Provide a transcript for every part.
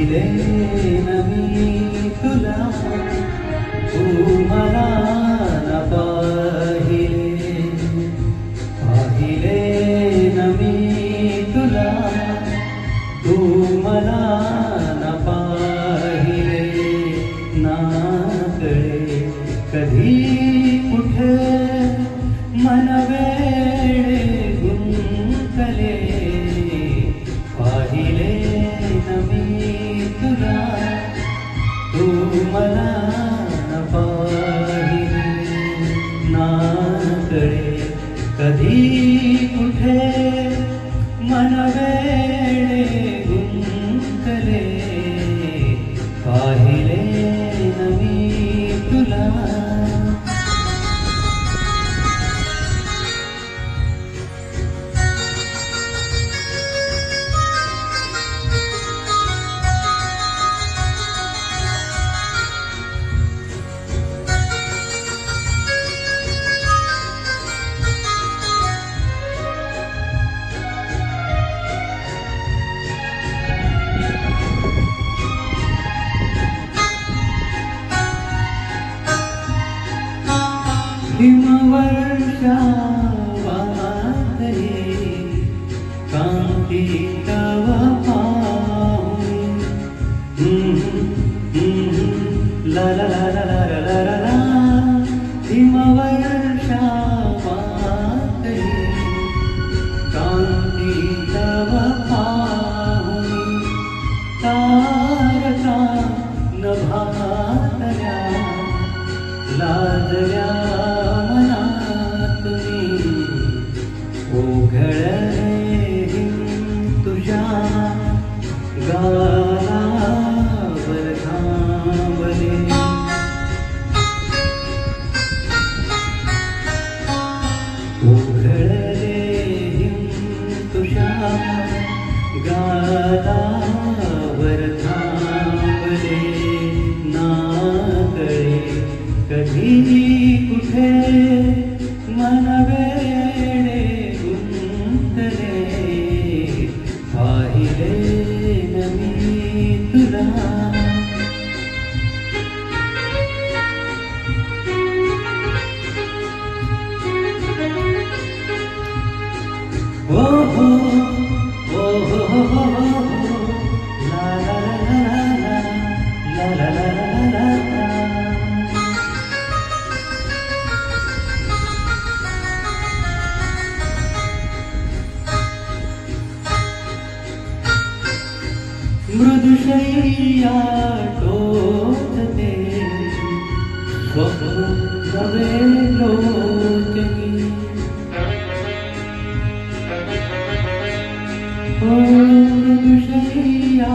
पाहिले न मी तुला, तू मला न पाहिले. पाहिले न मी तुला, तू मला न पाहिले. ना कळे कधी कुठे मन वेडे गुंतले. पाहिले न मी तुला, तू मला न पाहिले. ना कळे कधी कुठे मन वेडे गुंतले. पाहिले न मी तुला. हिमवर्षा वादळे कांती तव पाहून. ला ला ला ला ला ला ला ला. हिमवर्षा वादळे कांती तव पाहून. तारका नभातल्या लाजल्या ओघळले तुझ्या गालावर थांबले. ओघळले तुझ्या गालावर थांबले. ना कळे कधी कुठे मन वेडे गुंतले. पाहिले न मी तुला. ओ हो ओ हो हो हो हो. ला ला ला ला ला ला ला ला ला ला. मृदुशय्या टोचते स्वप्न नवे लोचनी. मृदुशय्या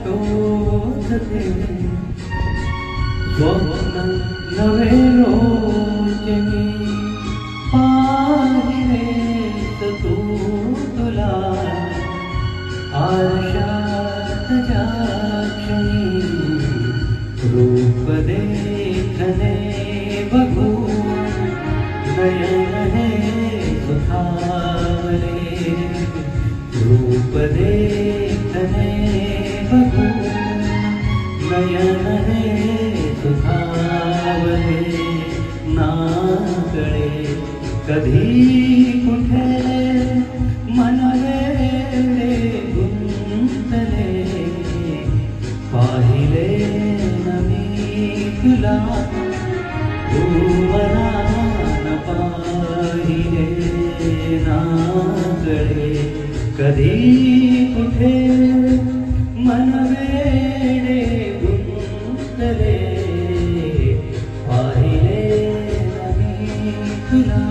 टोचते स्वप्न नवे लोचनी. पाहिले तू तुला आरशात क्षणी. रूप देखणे बघून नयन हे सुखावले. रूप देखणे बघून नयन हे सुखावले. ना कळे कधी कुठे मन वेडे गुंतले. पाहिले न मी तुला, तू मला न पाहिले. ना कळे कधी कुठे मन वेडे गुंतले. पाहिले न मी तुला.